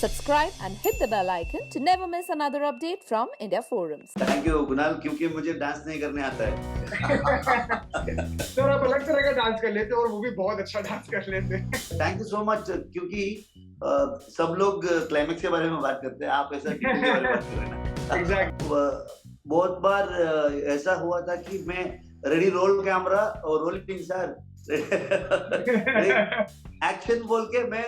Subscribe and hit the bell icon to never miss another update from India Forums. Thank you Kunal, क्योंकि मुझे dance नहीं करने आता है। सर आप अलग तरह का डांस कर लेते और वो भी बहुत अच्छा डांस कर लेते। थैंक यू सो मच, क्योंकि सब लोग क्लाइमेक्स के बारे में बात करते हैं, आप ऐसा क्यों के बारे में बात कर रहे हैं ना? Exactly. बहुत बार ऐसा हुआ था कि मैं रेडी रोल कैमरा और रोलिंग सर एक्शन बोल के मैं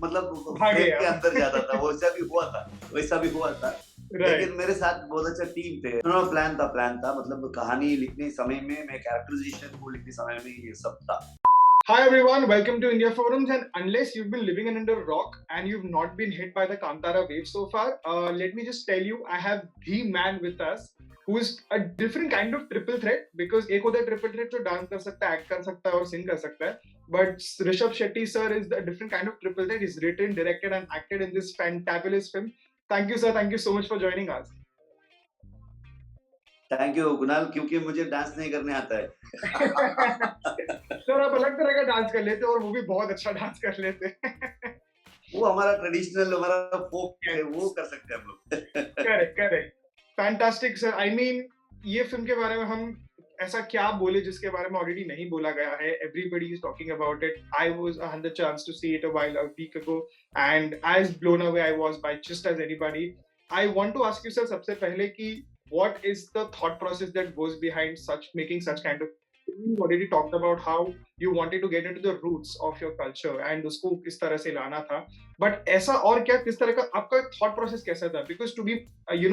मतलब के अंदर जाता था। वैसा भी हुआ था लेकिन मेरे साथ बहुत अच्छा टीम थे। प्लान था मतलब कहानी लिखने समय में, मैं कैरेक्टराइजेशन को लिखने समय में ये सब था। Hi everyone, welcome to India Forums, and unless you've been living under a rock and you've not been hit by the Kantara wave so far, let me just tell you, I have the man with us who is a different kind of triple threat, because एक होता है triple threat जो dance कर सकता है, act कर सकता है और sing कर सकता है, but Rishabh Shetty sir is a different kind of triple threat. He's written, directed and acted in this fantabulous film. Thank you sir, thank you so much for joining us. Thank you Kunal, क्योंकि मुझे dance नहीं करने आता है। Sir आप अलग तरह का डांस कर लेते और वो भी बहुत अच्छा डांस कर लेते। वो हमारा ट्रेडिशनल, हमारा फोक है, वो कर सकते हैं हम लोग। Correct fantastic sir. I mean ये फिल्म के बारे में हम ऐसा क्या बोले जिसके बारे में ऑलरेडी नहीं बोला गया है। Everybody is talking about it. I was had the chance to see it a while a week ago and as blown away I was by just as anybody. I want to ask you sir सबसे पहले कि what is the thought process that goes behind making such kind of film? You already talked about how you wanted to get into the roots of your culture and उसको किस तरह से लाना था, but ऐसा और क्या किस तरह का आपका thought process कैसा था? Because to be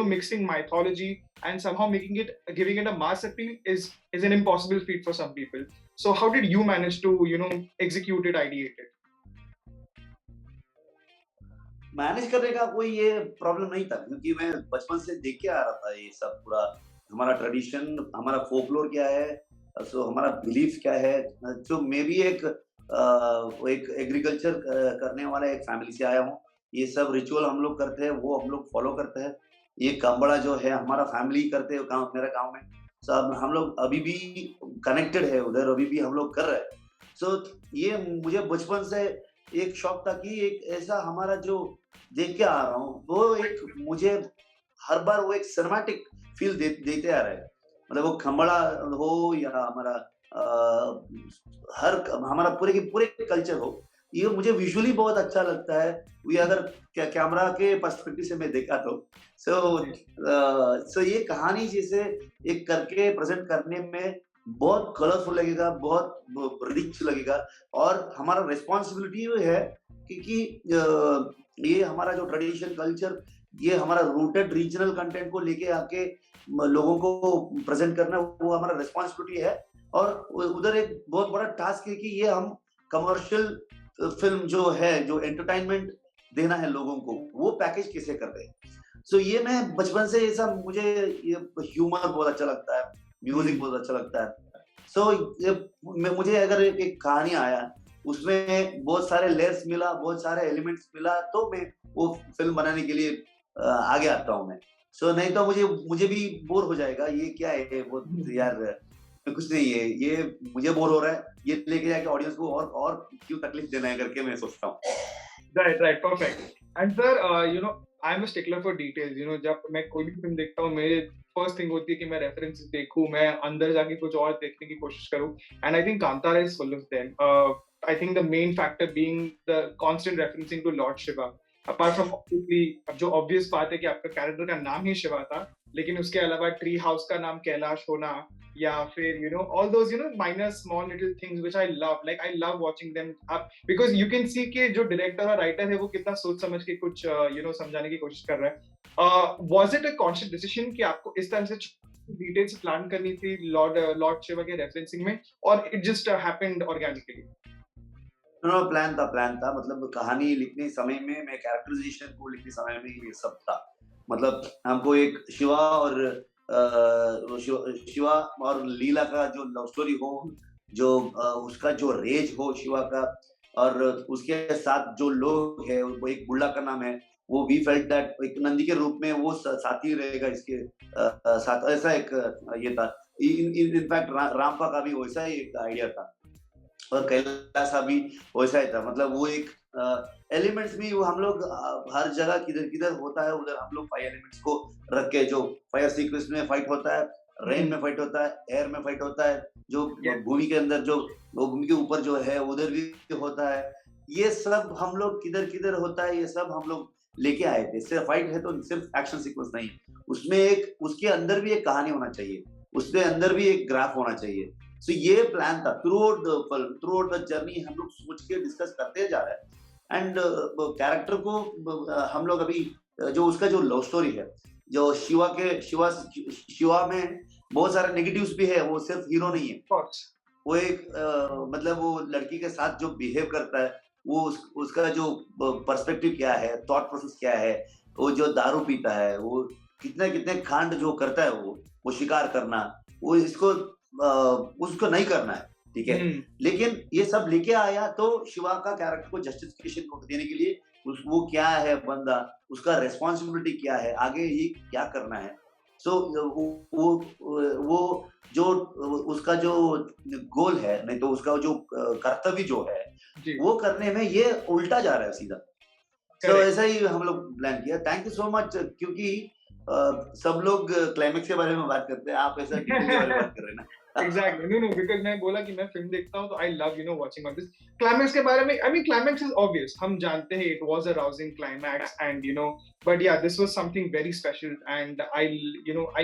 mixing mythology and somehow giving it a mass appeal is an impossible feat for some people. So how did you manage to execute it, ideate it? Manage करने का कोई ये problem नहीं था, क्योंकि मैं बचपन से देख के आ रहा था ये सब पूरा हमारा ट्रेडिशन, हमारा फोकलोर क्या है, सो हमारा बिलीफ क्या है। जो मैं भी एक एग्रीकल्चर करने वाला एक फैमिली से आया हूँ। ये सब रिचुअल हम लोग करते हैं, वो हम लोग फॉलो करते हैं। ये कंबड़ा जो है हमारा फैमिली करते हैं मेरा गाँव में। सब हम लोग अभी भी कनेक्टेड है उधर, अभी भी हम लोग कर रहे हैं। सो ये मुझे बचपन से एक शौक था कि एक ऐसा हमारा जो देख के आ रहा हूँ, वो एक मुझे हर बार वो एक सिनेमैटिक फील देते आ रहे हैं। मतलब वो खंबड़ा हो या हमारा पूरे कल्चर हो, ये मुझे विजुअली बहुत अच्छा लगता है। ये अगर कैमरा के पर्सपेक्टिव से मैं देखा तो सो ये कहानी जैसे एक करके प्रेजेंट करने में बहुत कलरफुल लगेगा, बहुत रिच लगेगा। और हमारा रिस्पॉन्सिबिलिटी है क्योंकि ये हमारा जो ट्रेडिशन कल्चर, ये हमारा रूटेड रीजनल कंटेंट को लेके आके लोगों को प्रेजेंट करना, वो हमारा रिस्पॉन्सिबिलिटी है। और उधर एक बहुत बड़ा टास्क है कि ये हम कमर्शियल फिल्म जो है, जो एंटरटेनमेंट देना है लोगों को, वो पैकेज कैसे कर रहे हैं। सो ये मैं बचपन से ऐसा, मुझे ये ह्यूमर बहुत अच्छा लगता है, म्यूजिक बहुत अच्छा लगता है। सो मुझे अगर एक कहानी आया, उसमें बहुत सारे लेयर्स मिला, बहुत सारे एलिमेंट्स मिला, तो मैं वो फिल्म बनाने के लिए आगे आता हूँ मैं। सो नहीं तो मुझे भी बोर हो जाएगा। ये क्या है वो यार, कुछ नहीं है, ये मुझे बोर हो रहा है, ये लेके जाके ऑडियंस को और क्यों तकलीफ देना है करके मैं सोचता हूँ। Right, perfect. And sir, I'm a stickler for details. जब मैं कोई भी फिल्म देखता हूँ, मेरे फर्स्ट थिंग होती है कि मैं रेफरेंसेस देखूं, मैं अंदर जाके कुछ और देखने की कोशिश करूं. And I think Kantara is full of them. I think the main factor being the constant referencing to Lord Shiva. Apart from obviously, जो obvious बात है कि आपका कैरेक्टर का नाम ही शिवा था, लेकिन उसके अलावा ट्री हाउस का नाम कैलाश होना, या फिर all those minor small little things which I love. Like I love watching them up because you can see कि जो डायरेक्टर और राइटर है वो कितना सोच समझ के कुछ समझाने की कोशिश कर रहा है. Was it a conscious decision कि आपको इस तरह से डिटेल्स प्लान करनी थी लॉर्ड शिवा के रेफरेंसिंग में, और it just happened organically? Plan था मतलब कहानी लिखने समय में, मैं कैरेक्टराइजेशन को लिखने समय में ये सब था। मतलब हमको एक शिवा और लीला का जो लव स्टोरी हो, जो उसका जो रेज हो शिवा का, और उसके साथ जो लोग है, वो एक बुल्ला का नाम है, वो वी फेल्ट दैट एक नंदी के रूप में वो साथी रहेगा इसके साथ, ऐसा एक ये था। इनफैक्ट रामपा का भी वैसा ही एक आइडिया था। और कैलासा भी वैसा ही था, मतलब वो एक एलिमेंट्स भी वो हम लोग हर जगह किधर किधर होता है उधर हम लोग 5 एलिमेंट्स को रख के, जो फायर सीक्वेंस में फाइट होता है, रेन में फाइट होता है, एयर में फाइट होता है, जो Yes. भूमि के अंदर जो वो भूमि के ऊपर जो है उधर भी होता है, ये सब हम लोग किधर किधर होता है ये सब हम लोग लेके आए थे। सिर्फ फाइट है तो सिर्फ एक्शन सीक्वेंस नहीं, उसमें एक उसके अंदर भी एक कहानी होना चाहिए, उसके अंदर भी एक ग्राफ होना चाहिए। सो ये प्लान था through out the film, through out the journey हम लोग सोच के डिस्कस करते जा रहे हैं। एंड कैरेक्टर को हम लोग अभी जो उसका जो लव स्टोरी है, जो शिवा में बहुत सारे नेगेटिव्स भी है, वो सिर्फ हीरो नहीं है। Of course. वो एक मतलब वो लड़की के साथ जो बिहेव करता है, वो उसका जो पर्सपेक्टिव क्या है, थॉट प्रोसेस क्या है, वो जो दारू पीता है, वो कितने कितने कांड जो करता है, वो शिकार करना, वो इसको उसको नहीं करना है, ठीक है। हम्म, लेकिन ये सब लेके आया तो शिवा का कैरेक्टर को जस्टिफिकेशन देने के लिए वो क्या है बंदा, उसका रेस्पॉन्सिबिलिटी क्या है, आगे ये क्या करना है। सो वो जो उसका जो गोल है, नहीं तो उसका जो कर्तव्य जो है, जी, वो करने में ये उल्टा जा रहा है सीधा। तो correct. ऐसा ही हम लोग प्लान किया। थैंक यू सो मच, क्योंकि सब लोग क्लाइमेक्स के बारे में बात करते हैं, आप ऐसा डिटेल के बारे में बात कर रहे हैं ना। Exactly. No, because मैं बोला कि मैं फिल्म देखता हूँ तो I love watching all this. Climax के बारे में, I mean climax is obvious. हम जानते हैं it was a rousing climax and but yeah, this was something very special and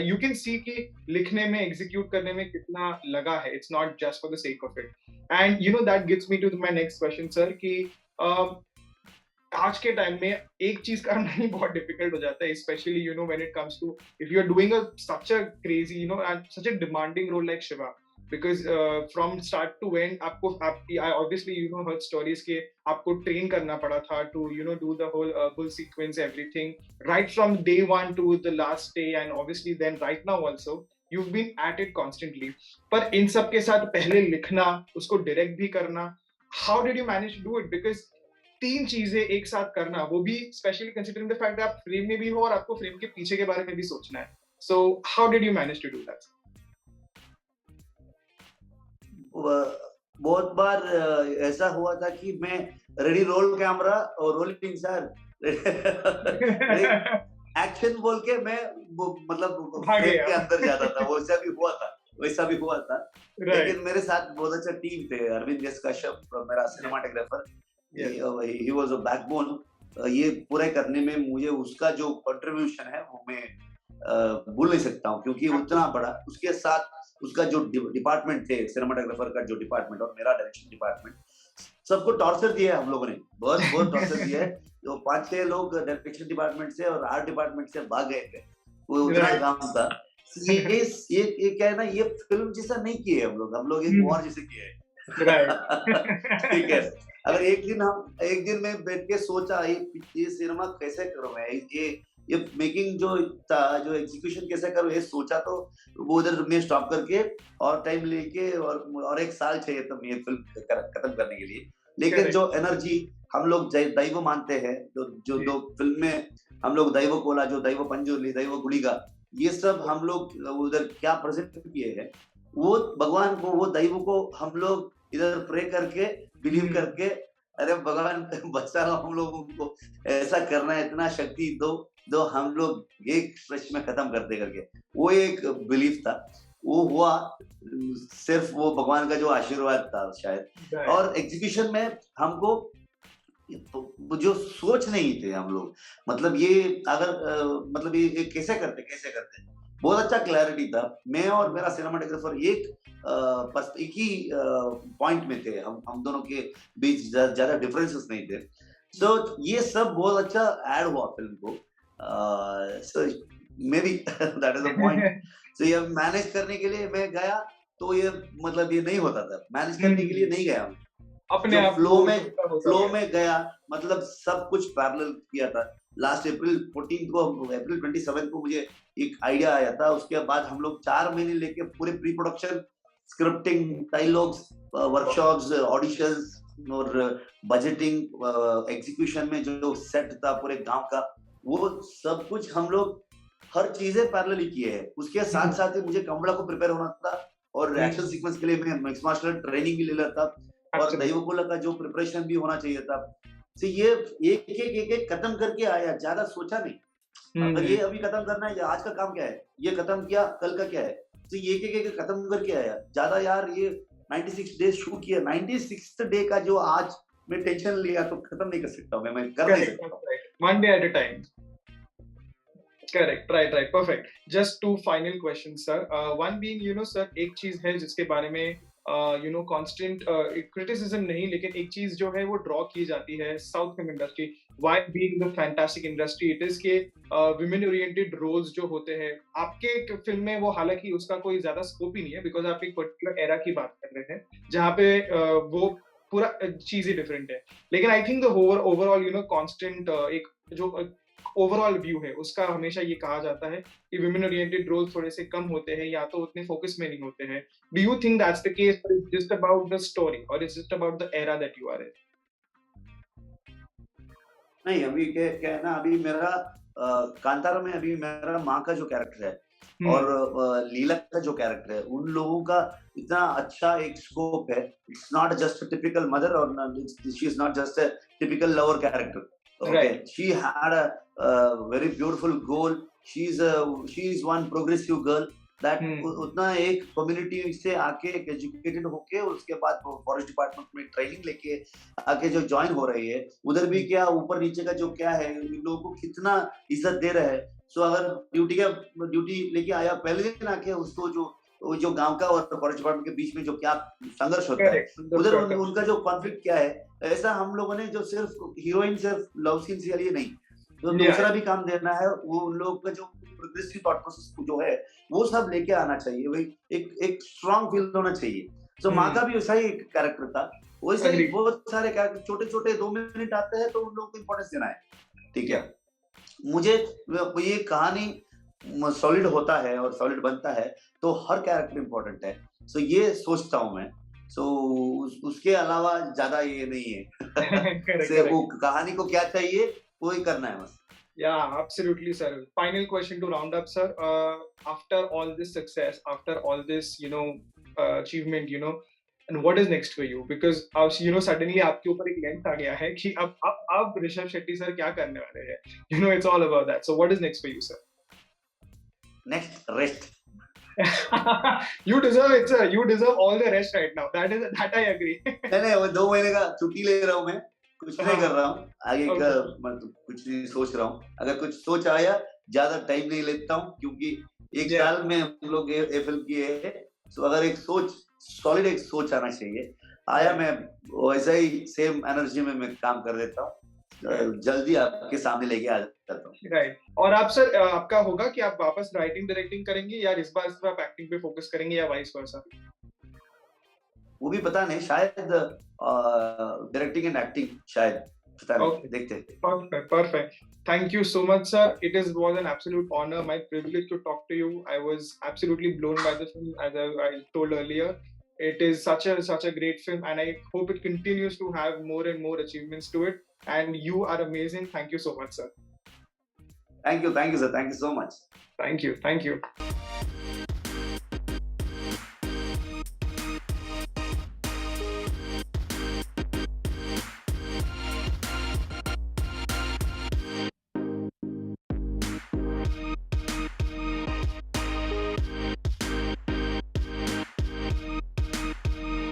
you can see कि लिखने में execute करने में कितना लगा है. It's not just for the sake of it. And that gets me to my next question, sir, कि आज के टाइम में एक चीज करना ही बहुत डिफिकल्ट हो जाता है, specially when it comes to if you are doing such a crazy and such a demanding role like Shiva, because from start to end आपको आई ऑब्वियसली हर्ड स्टोरीज के आपको ट्रेन करना पड़ा था to do the whole bull sequence everything right from day 1 to the last day and obviously then right now also you've been at it constantly. पर इन सब के साथ पहले लिखना, उसको डायरेक्ट भी करना, how did you manage to do it? Because 3 चीजें एक साथ करना, वो भी स्पेशली कंसीडरिंग द फैक्ट आप फ्रेम में भी हो और आपको फ्रेम के पीछे के बारे में भी सोचना है. So how did you manage to do that? बहुत बार ऐसा हुआ था कि मैं रेडी रोल कैमरा और रोलिंग सर एक्शन बोल के मैं मतलब भाग फ्रेम गया. के अंदर जाता था, वैसा भी हुआ था। Right. लेकिन मेरे साथ बहुत अच्छा टीम थे, अरविंद एस कश्यप मेरा cinematographer, Yes. He was a backbone. ये पूरे करने में मुझे उसका जो कंट्रीब्यूशन है वो मैं भूल नहीं सकता हूँ, क्योंकि उतना बड़ा, उसके साथ उसका जो डिपार्टमेंट थे, सिनेमाटोग्राफर का जो डिपार्टमेंट और मेरा डायरेक्शन डिपार्टमेंट, सबको टॉर्चर दिया है हम लोगों ने, बहुत बहुत टॉर्चर दिया है। जो 5-6 लोग डायरेक्शन डिपार्टमेंट से और आर्ट डिपार्टमेंट से भाग गए थे, वो उतना Right. काम था। ये क्या है ना, ये फिल्म जैसा नहीं किए हम लोग एक वॉर जैसे किए हैं। Right. ठीक है। अगर एक दिन मैं बैठ के सोचा ये सिनेमा कैसे करूं मैं, ये मेकिंग जो था, जो एग्जीक्यूशन कैसे करूं, ये सोचा तो वो उधर मैं स्टॉप करके और टाइम लेके और 1 साल चाहिए था ये फिल्म खत्म करने के लिए। लेकिन Correct. जो एनर्जी हम लोग दैव मानते हैं, जो जी. दो फिल्म में हम लोग दैव कोला, जो दैव पंजुर्ली, दैव गुड़िगा, ये सब हम लोग उधर क्या प्रेजेंट किए हैं, वो भगवान को, वो दैव को हम लोग इधर प्रे करके बिलीव करके, अरे भगवान बचा लो हम लोगों को, ऐसा करना है, इतना शक्ति दो हम लोग एक स्ट्रेच में खत्म करते करके, वो एक बिलीफ था, वो हुआ। सिर्फ वो भगवान का जो आशीर्वाद था शायद। Right. और एग्जीक्यूशन में हमको वो जो सोच नहीं थे हम लोग, मतलब ये अगर मतलब ये कैसे करते, बहुत अच्छा क्लैरिटी था। मैं और मेरा सिनेमाटोग्राफर एक ही पॉइंट में थे, हम दोनों के बीच ज्यादा डिफरेंसेस नहीं थे। सो ये सब बहुत अच्छा ऐड हुआ फिल्म को। So maybe that is the point. सो ये मैनेज करने के लिए मैं गया तो ये मतलब ये नहीं होता था, मैनेज करने के लिए नहीं गया मैं। अपने जो आप फ्लो में गया, मतलब सब कुछ पैरेलल किया था। लास्ट अप्रैल 27 को मुझे एक आइडिया आया था, उसके बाद हम लोग 4 महीने लेके पूरे pre production, scripting, dialogues, workshops, auditions और बजटिंग, एग्जीक्यूशन में जो सेट था पूरे गांव का, वो सब कुछ हम लोग हर चीजें पैरेलली किए हैं। उसके साथ साथ ही मुझे कमला को प्रिपेयर होना था और एक्शन सीक्वेंस के लिए मैं मिक्स मास्टर ट्रेनिंग भी ले रहा था। और Absolutely. दैवकुला का जो प्रिपरेशन भी होना चाहिए था। तो ये एक खत्म करके आया, ज्यादा सोचा नहीं। अगर ये Hmm. अभी खत्म करना है, आज का काम क्या है, ये खत्म किया, कल का क्या है, तो ये एक खत्म करके आया। ज्यादा यार ये 96 डेज शूट किया, 96th डे का जो आज मैं टेंशन लिया तो खत्म नहीं कर सकता हूँ, मैं कर नहीं Correct. सकता हूँ। Right. One day at a time. Correct. Right. Right. Perfect. Just two final questions, sir. One being, sir, एक चीज है जिसके बारे में constant criticism नहीं, लेकिन एक चीज जो है वो ड्रॉ की जाती है south film industry, why being the fantastic industry it is के women oriented roles जो होते हैं आपके फिल्म में, वो हालांकि उसका कोई ज्यादा स्कोप ही नहीं है, बिकॉज आप एक पर्टिकुलर एरा की बात कर रहे हैं जहाँ पे वो पूरा चीज ही डिफरेंट है। लेकिन I think the overall constant एक जो ओवरऑल व्यू है उसका हमेशा ये कहा जाता है कि women oriented roles थोड़े से कम होते हैं या तो उतने फोकस में नहीं होते हैं। Do you think that's the case, or is it just about the story, or is it about the era that you are in? नहीं, अभी क्या है ना, अभी मेरा कांतारा में अभी मेरा माँ का जो कैरेक्टर है और लीला का जो कैरेक्टर है, उन लोगों का इतना अच्छा एक स्कोप है। It's not just a typical mother और she is not just a typical lover character. Right. She had a very beautiful goal. She is one progressive girl that उतना एक कम्युनिटी से आके एक एजुकेटेड होके उसके बाद फॉरेस्ट डिपार्टमेंट में ट्रेनिंग लेके आके जो ज्वाइन हो रही है, उधर भी क्या ऊपर नीचे का जो क्या है, इन लोगों को कितना इज्जत दे रहा है। सो अगर ड्यूटी लेके आया, पहले दिन आके उसको जो गांव का और फॉरेस्ट डिपार्टमेंट के बीच में जो क्या संघर्ष होता है, Correct. उधर उनका जो कॉन्फ्लिक्ट क्या है, ऐसा हम लोगों ने जो सिर्फ हीरोइन सिर्फ लव सीन से लिए नहीं, तो Yeah. दूसरा भी काम देना है। वो उन लोगों का जो प्रोग्रेसिव थॉट प्रोसेस जो है वो सब लेके आना चाहिए। वही एक स्ट्रांग फील होना चाहिए। तो माँ का भी वैसा ही एक कैरेक्टर था, वैसे ही Agreed. बहुत सारे कैरेक्टर छोटे छोटे 2 मिनट आते हैं तो उन लोगों को इम्पोर्टेंस देना है। ठीक है, मुझे ये कहानी सॉलिड होता है और सॉलिड बनता है तो हर कैरेक्टर इम्पोर्टेंट है। सो ये सोचता हूँ मैं। सो उसके अलावा ज्यादा ये नहीं है। Correct. से वो कहानी को क्या चाहिए वही करना है बस। Yeah, absolutely, sir. Final question to round up, sir. After all this success, after all this, achievement, and what is next for you? Because, suddenly आपके ऊपर एक लेंस आ गया है कि अब ऋषभ शेट्टी सर क्या करने वाले हैं? It's all about that. So, what is next for you, sir? Next rest. You deserve it, sir. You deserve all the rest right now. That I agree. नहीं, वो 2 महीने का छुट्टी ले रहा हूँ मैं, कुछ नहीं कर रहा हूँ आगे का, Okay. मतलब कुछ नहीं सोच रहा हूँ। अगर कुछ सोच आया, ज्यादा टाइम नहीं लेता हूँ क्योंकि एक Yeah. साल में हम लोग ये फिल्म किए हैं। तो अगर एक सॉलिड एक सोच आना चाहिए, आया मैं वैसा ही सेम एनर्जी में मैं काम कर देता हूँ। जल्दी आपके सामने लेके आ जाता हूँ। राइट। और आप सर आपका होगा कि आप वापस राइटिंग डायरेक्टिंग करेंगे या इस बार सिर्फ आप एक्टिंग पे फोकस करेंगे या वाइस वर्सा? वो भी पता नहीं, शायद डायरेक्टिंग एंड एक्टिंग, शायद पता नहीं, Okay. देखते हैं। Perfect. Thank you so much, sir. It was an absolute honor, my privilege to talk to you. I was absolutely blown by the film, as I told earlier. It is such a great film, and I hope it continues to have more and more achievements to it. And you are amazing. Thank you so much, sir. Thank you, sir. Thank you so much. Thank you.